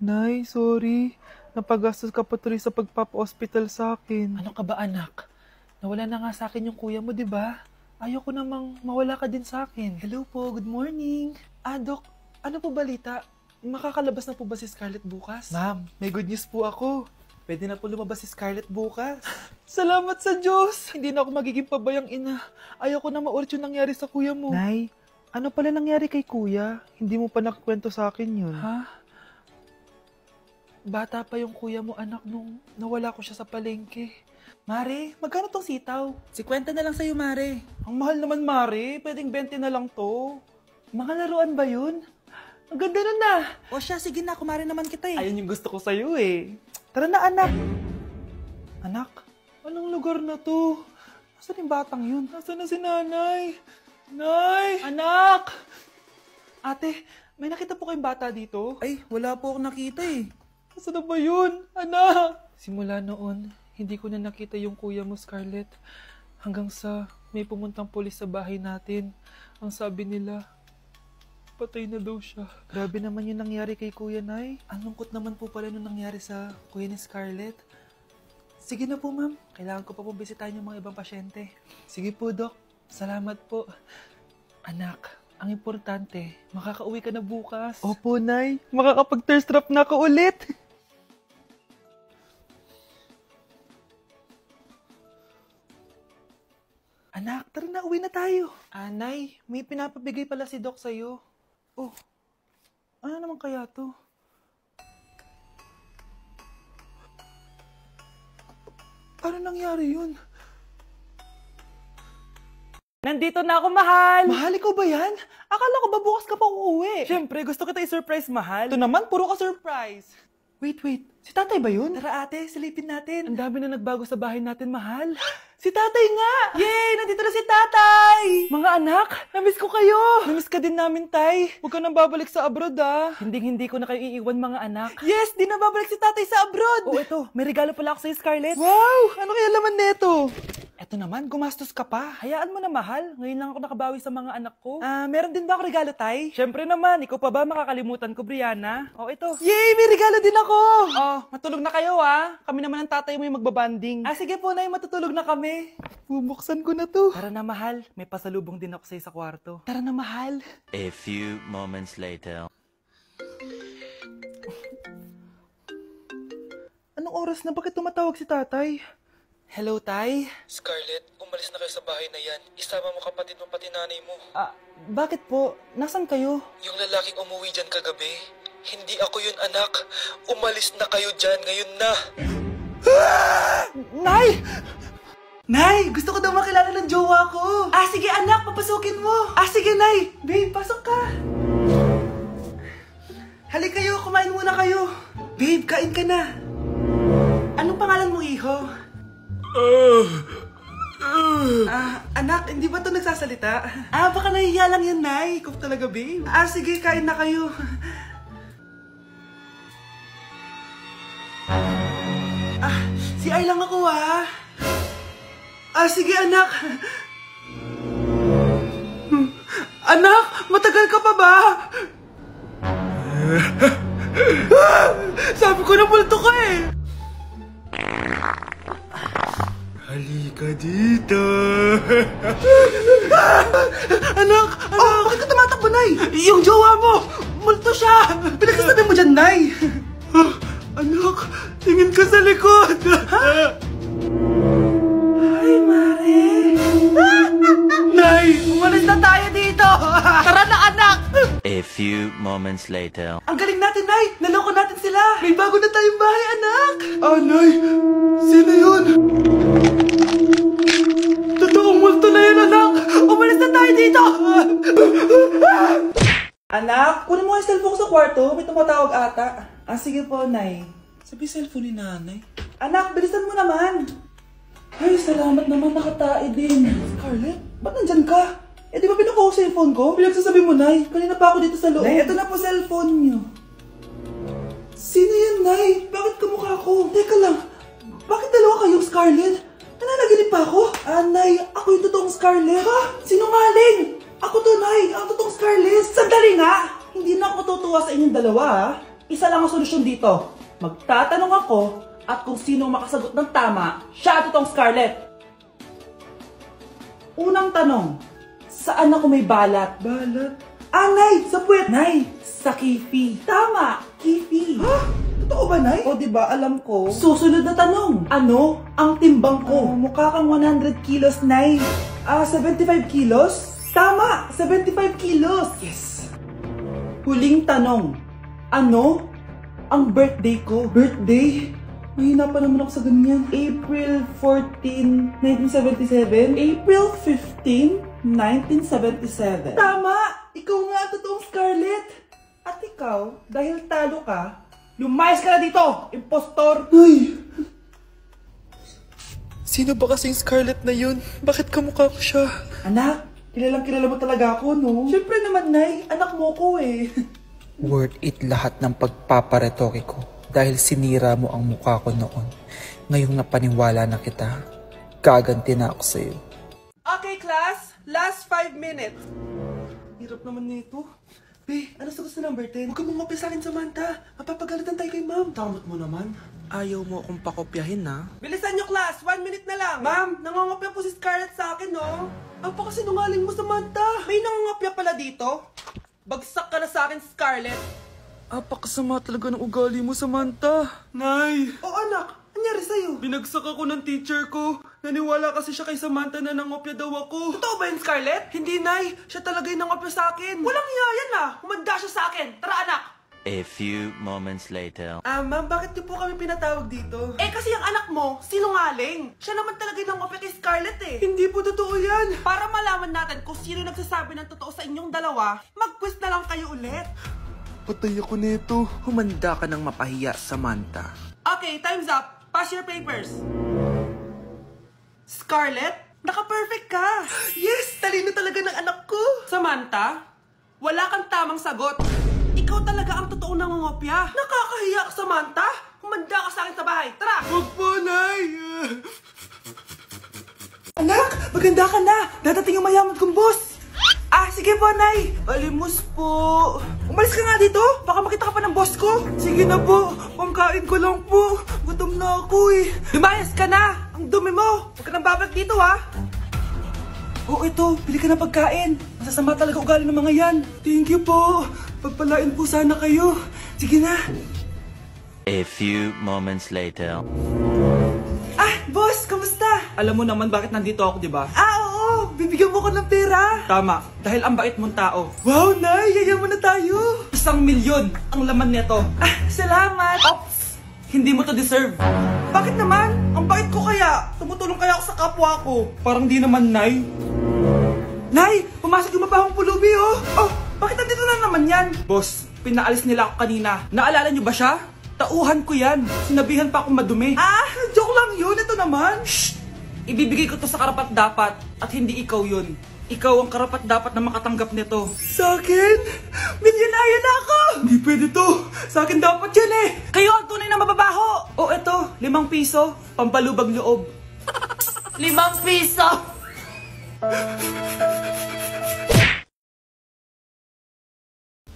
Nay, sorry. Napagastos ka pa tuloy sa pagpapa-hospital sa akin. Ano ka ba anak? Nawala na nga sa akin yung kuya mo, di ba? Ayoko namang mawala ka din sa akin. Hello po, good morning. Dok, ano po balita? Makakalabas na po ba si Scarlett bukas? Ma'am, may good news po ako. Pwede na po lumabas si Scarlett bukas. Salamat sa Diyos! Hindi na ako magiging pabayang ina. Ayoko na maulit yung nangyari sa kuya mo. Nay, ano pala nangyari kay kuya? Hindi mo pa nakakwento sa akin yun. Ha? Bata pa yung kuya mo anak nung nawala ko siya sa palengke. Mare, magkano tong sitaw? 50 na lang sa'yo, Mare. Ang mahal naman, Mare. Pwedeng 20 na lang to. Mga laruan ba yun? Ang ganda nun na. O siya, sige na, kumare naman kita eh. Ayun yung gusto ko sa'yo eh. Tara na, anak. Anak, anong lugar na to? Nasaan yung batang yun? Nasaan na si nanay? Nay! Anak! Ate, may nakita po kayong bata dito? Ay, wala po akong nakita eh. Nasaan na ba yun? Anak! Simula noon, hindi ko na nakita yung kuya mo, Scarlett. Hanggang sa may pumuntang pulis sa bahay natin. Ang sabi nila, patay na daw siya. Grabe naman yung nangyari kay Kuya, Nay. Ang lungkot naman po pala nung nangyari sa kuya ni Scarlett. Sige na po, ma'am. Kailangan ko pa pong bisitahin yung mga ibang pasyente. Sige po, Dok. Salamat po. Anak, ang importante, makakauwi ka na bukas. Opo, Nay. Makakapag-thirst trap na ako ulit. Anak, tara na, uwi na tayo. Nay, may pinapabigay pala si Doc sa'yo. Oh, ano naman kaya to? Paano nangyari yun? Nandito na ako, mahal! Mahal, ikaw ba yan? Akala ko ba bukas ka pa uuwi? Siyempre, gusto kita i-surprise, mahal. Ito naman, puro ka surprise. Wait. Si tatay ba yun? Tara ate, silipin natin. Ang dami na nagbago sa bahay natin, mahal. Si tatay nga! Yay! Nandito na si tatay! Mga anak, namiss ko kayo! Namiss ka din namin, tay. Huwag ka nang babalik sa abroad, ah. Hindi ko na kayo iiwan, mga anak. Yes! Di na babalik si tatay sa abroad! Oh, ito. May regalo pala ako sa'yo, Scarlett. Wow! Ano kaya laman neto? Eto naman, gumastos ka pa. Hayaan mo na, mahal. Ngayon lang ako nakabawi sa mga anak ko. Meron din ba ako regalo, tay? Siyempre naman. Ikaw pa ba makakalimutan ko, Brianna? Oh, ito. Yay! May regalo din ako! Oh, matulog na kayo, ah. Kami naman ang tatay mo yung magbabanding. Sige po, Nay. Matutulog na kami. Bubuksan ko na to. Tara na, mahal. May pasalubong din ako sa'yo sa kwarto. Tara na, mahal. A few moments later. Anong oras na? Bakit tumatawag si tatay? Hello, tay? Scarlett, umalis na kayo sa bahay na yan. Isama mo kapatid mo pati nanay mo. Bakit po? Nasaan kayo? Yung lalaking umuwi dyan kagabi, hindi ako yun anak. Umalis na kayo dyan ngayon na. Nay! Nay! Gusto ko daw makilala ng jowa ko. Sige anak, papasukin mo. Sige, Nay! Babe, pasok ka. Halika kayo, kumain muna kayo. Babe, kain ka na. Anong pangalan mo, iho? Anak, hindi ba ito nagsasalita? Baka nahihiya lang yan, Nay. Ikaw talaga, babe. Sige, kain na kayo. Si Ay lang ako, ha? Sige, anak. Anak, matagal ka pa ba? Sabi ko na multo ka eh. Halika dito. Anak! Bakit ka tumatakbo, Nay? Yung jowa mo! Multo siya! Pinagsasabi mo dyan, Nay! Anak, tingin ka sa likod! Ay, Mare! Nay, umalis na tayo dito! Tara na, anak! A few moments later. Ang galing natin, Nay! Naloko natin sila! May bago na tayong bahay, anak! Nay! Sino yun? Totoong multo na yun, anak! Umalis na tayo dito! Anak, kunin mo yung cellphone ko sa kwarto. May tumatawag ata. Sige po, Nay. Sabi cellphone ni nanay. Anak, bilisan mo naman! Ay, salamat naman, nakatae din. Scarlett, ba't nandyan ka? Di ba pinukuha ko sa cellphone ko? Pinagsasabi mo, Nay. Kanina pa ako dito sa loob. Nay, ito na po cellphone niyo. Sino yan, Nay? Bakit kamukha ko? Teka lang, bakit dalawa kayong Scarlett? Nananaginip pa ako? Nay, ako yung totoong Scarlett. Ha? Sinungaling! Ako to, Nay, ang totoong Scarlett. Sandali nga! Hindi na ako tutuwa sa inyong dalawa, ha? Isa lang ang solusyon dito. Magtatanong ako at kung sino ang makasagot ng tama, siya at itong Scarlett. Unang tanong, saan ako may balat? Balat? Nay! Sa puwet! Nay! Sa kifi. Tama! Kifi. Ha? Totoo ba, Nay? O, diba? Alam ko. Susunod na tanong. Ano ang timbang ko? Mukha kang 100 kilos, Nay. 75 kilos? Tama! 75 kilos! Yes! Huling tanong. Ano ang birthday ko? Birthday? Mahina pa naman ako sa ganyan. April 14, 1977? April 15, 1977. Tama! Ikaw nga ang totoong Scarlett! At ikaw, dahil talo ka, lumayas ka na dito! Impostor! Ay! Sino ba kasing Scarlett na yun? Bakit kamukha ko siya? Anak, kilala mo talaga ako, no? Siyempre naman, Nay. Anak mo ko eh. Worth it lahat ng pagpaparetoke ko dahil sinira mo ang mukha ko noon. Ngayong napaniwala na kita, gaganti na ako sa'yo. Okay, class. Last 5 minutes. Hirap naman nito. Be, ano sa gusto number 10? Huwag ka mong sa akin, Samantha. Mapapagalitan tayo kay ma'am. Tamot mo naman. Ayaw mo akong pakopyahin, ha? Bilisan nyo, class. 1 minute na lang. Ma'am, nangangopya po si Scarlett sa akin, no? Apakasinungaling mo, Samantha. May nangangopya pala dito. Bagsak ka na sa akin, Scarlett. Apakasama talaga ng ugali mo, Samantha. Nay! O anak, anyari sa'yo? Binagsak ako ng teacher ko. Naniwala kasi siya kay Samantha na nangopya daw ako. Totoo ba yun, Scarlett? Hindi, Nay. Siya talaga yung nangopya sa akin. Walang iya yan ah. Humanda siya sa akin. Tara, anak. A few moments later. Ma'am, bakit niyo po kami pinatawag dito? Eh kasi yung anak mo, sinungaling. Siya naman talaga yung nangopya kay Scarlett eh. Hindi po totoo yan. Para malaman natin kung sino nagsasabi ng totoo sa inyong dalawa, mag-quiz na lang kayo ulit. Patay ako nito. Humanda ka ng mapahiya, Samantha. Okay, time's up. Pass your papers. Scarlett, naka-perfect ka. Yes, talino talaga ng anak ko. Samantha, wala kang tamang sagot. Ikaw talaga ang totoong nangungopya. Nakakahiya ka, Samantha. Humanda ka sa akin sa bahay. Tara! Huwag po, Nay. Anak, maganda ka na. Dadating yung mayaman kong boss. Sige po, Nay. Alimos po. Umalis ka nga dito. Baka makita ka pa ng boss ko. Sige na po. Pangkain ko lang po. Gutom na ako eh. Lumayas ka na. Ang dumi mo. Huwag ka nang babalik dito, ha. Ito. Bili ka ng pagkain. Masasama talaga ugali ng mga yan. Thank you po. Pagpalain po sana kayo. Sige na. A few moments later. Boss, kamusta? Alam mo naman bakit nandito ako, di ba? Oo. Bibigyan mo ko ng pera. Tama. Dahil ang bait mong tao. Wow, Nay. Yayaman na tayo. 1,000,000 ang laman nito. Salamat. Ops! Hindi mo to deserve. Bakit naman? Ang bait ko kaya. Tumutulong kaya ako sa kapwa ko. Parang di naman, Nay. Nay, pumasok yung mabahong pulubi, oh. Bakit nandito na naman yan? Boss, pinaalis nila ako kanina. Naalala niyo ba siya? Tauhan ko yan. Sinabihan pa akong madumi. Joke lang yun. Ito naman. Shh! Ibibigay ko to sa karapat-dapat at hindi ikaw yun. Ikaw ang karapat-dapat na makatanggap nito. Sa akin? Milyonaryo na ako! Hindi pwede to. Sa akin dapat yan eh. Kayo ang tunay na mababaho. Eto, 5 piso. Pampalubag loob. 5 piso.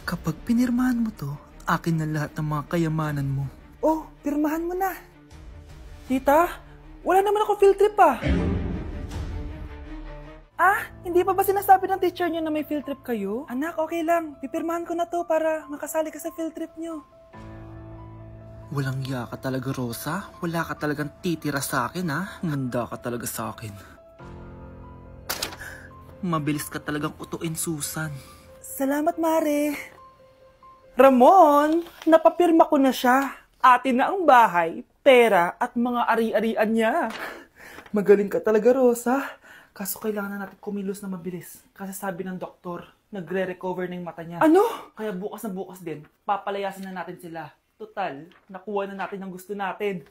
Kapag pinirmahan mo to, akin na lahat ng mga kayamanan mo. Pirmahan mo na. Tita, wala naman ako field trip ah. Hindi pa ba sinasabi ng teacher niyo na may field trip kayo? Anak, okay lang. Pipirmahan ko na to para makasali ka sa field trip niyo. Walang iya ka talaga, Rosa. Wala ka talagang titira sa akin, ha? Humanda ka talaga sa akin. Mabilis ka talagang utuin, Susan. Salamat, Mare. Ramon, napapirma ko na siya. Atin na ang bahay, pera at mga ari-arian niya. Magaling ka talaga, Rosa. Kaso kailangan na natin kumilos na mabilis. Kasi sabi ng doktor, nagre-recover na yung mata niya. Ano? Kaya bukas na bukas din, papalayasin na natin sila. Total, nakuha na natin ang gusto natin.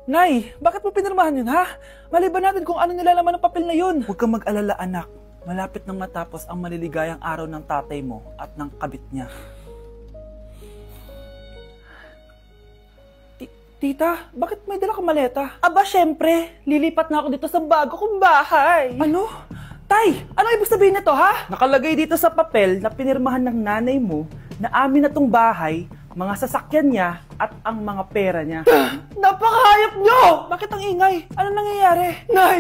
Nay, bakit mo pinirmahan yun, ha? Maliban natin kung ano nilalaman ng papel na yun. Huwag kang mag-alala, anak. Malapit nang matapos ang maliligayang araw ng tatay mo at ng kabit niya. Tita, bakit may dala kang maleta? Aba, syempre. Lilipat na ako dito sa bago kong bahay. Ano? Tay, ano ibig sabihin nito, ha? Nakalagay dito sa papel na pinirmahan ng nanay mo na amin na tong bahay mga sasakyan niya at ang mga pera niya. Napakahayop nyo! Bakit ang ingay? Ano nangyayari? Nay,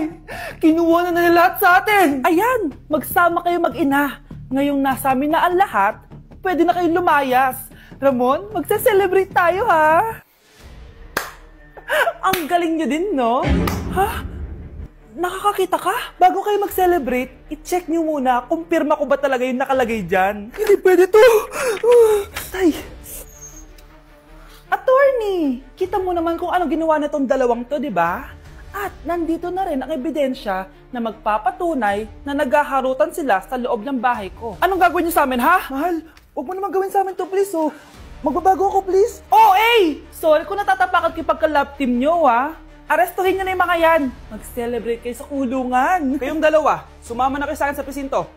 kinuha na nila lahat sa atin! Ayan, magsama kayo mag-ina. Ngayong nasa amin na ang lahat, pwede na kayong lumayas. Ramon, magse-celebrate tayo ha! Ang galing nyo din, no? Ha? Nakakakita ka? Bago kayo mag-celebrate, i-check nyo muna kung pirma ko ba talaga yung nakalagay dyan. Hindi pwede to! Tay! Attorney! Kita mo naman kung ano ginawa na tong dalawang to, di ba? At nandito na rin ang ebidensya na magpapatunay na naghaharutan sila sa loob ng bahay ko. Anong gagawin nyo sa amin, ha? Mahal, huwag mo naman gawin sa amin to, please, oh. Magbabago ako, please. Oh, sorry kung natatapakan kayo pagka-love team nyo, ha? Arestuhin nyo na yung mga yan. Mag-celebrate kayo sa kulungan. Kayong dalawa, sumama na kayo sa akin sa presinto.